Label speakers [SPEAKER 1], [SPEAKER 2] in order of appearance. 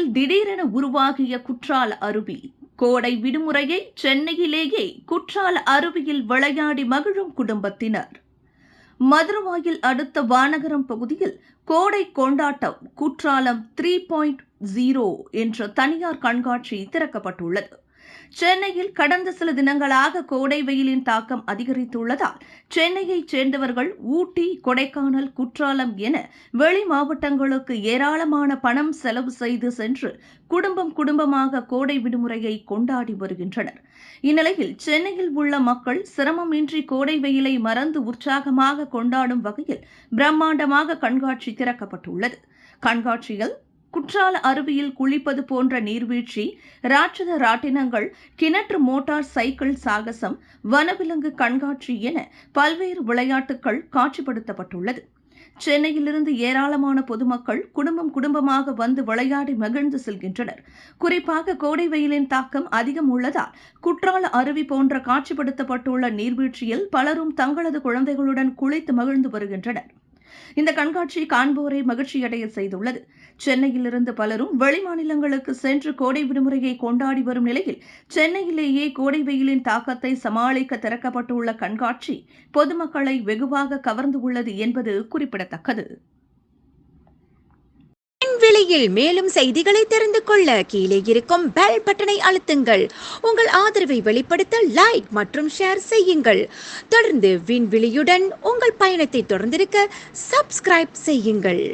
[SPEAKER 1] சென்னையில் திடீரென உருவாகிய குற்றால அருவி. கோடை விடுமுறையை சென்னையிலேயே குற்றால அருவியில் விளையாடி மகிழும் குடும்பத்தினர். மதுரவாயில் அடுத்த வானகரம் பகுதியில் கோடை கொண்டாட்டம் குற்றாலம் 3.0 என்ற தனியார் கண்காட்சி திறக்கப்பட்டுள்ளது. சென்னையில் கடந்த சில தினங்களாக கோடை வெயிலின் தாக்கம் அதிகரித்துள்ளதால் சென்னையைச் சேர்ந்தவர்கள் ஊட்டி, கொடைக்கானல், குற்றாலம் என வெளி மாவட்டங்களுக்கு ஏராளமான பணம் செலவு செய்து சென்று குடும்பமாக கோடை விடுமுறையை கொண்டாடி வருகின்றனர். இந்நிலையில் சென்னையில் உள்ள மக்கள் சிரமமின்றி கோடை வெயிலை மறந்து உற்சாகமாக கொண்டாடும் வகையில் பிரம்மாண்டமாக கண்காட்சி திறக்கப்பட்டுள்ளது. கண்காட்சியில் குற்றால அருவியில் குளிப்பது போன்ற நீர்வீழ்ச்சி, ராட்சத ராட்டினங்கள், கிணற்று மோட்டார் சைக்கிள் சாகசம், வனவிலங்கு கண்காட்சி என பல்வேறு விளையாட்டுகள் காட்சிப்படுத்தப்பட்டுள்ளது. சென்னையிலிருந்து ஏராளமான பொதுமக்கள் குடும்பமாக வந்து விளையாடி மகிழ்ந்து செல்கின்றனர். குறிப்பாக கோடை வெயிலின் தாக்கம் அதிகம் உள்ளதால் குற்றால அருவி போன்ற காட்சிப்படுத்தப்பட்டுள்ள நீர்வீழ்ச்சியில் பலரும் தங்களது குழந்தைகளுடன் குளித்து மகிழ்ந்து வருகின்றனர். இந்த கண்காட்சி காண்போரை மகிழ்ச்சியடைய செய்துள்ளது. சென்னையிலிருந்து பலரும் வெளிமாநிலங்களுக்கு சென்று கோடை விடுமுறையை கொண்டாடி வரும் நிலையில் சென்னையிலேயே கோடை வெயிலின் தாக்கத்தை சமாளிக்க திறக்கப்பட்டுள்ள கண்காட்சி பொதுமக்களை வெகுவாக கவர்ந்து உள்ளது என்பது குறிப்பிடத்தக்கது.
[SPEAKER 2] விலையில் மேலும் செய்திகளை தெரிந்து கொள்ள கீழே இருக்கும் பெல் பட்டனை அழுத்துங்கள். உங்கள் ஆதரவை வெளிப்படுத்த லைக் மற்றும் ஷேர் செய்யுங்கள். தொடர்ந்து விண்வெளியுடன் உங்கள் பயணத்தை தொடர்ந்திருக்க சப்ஸ்கிரைப் செய்யுங்கள்.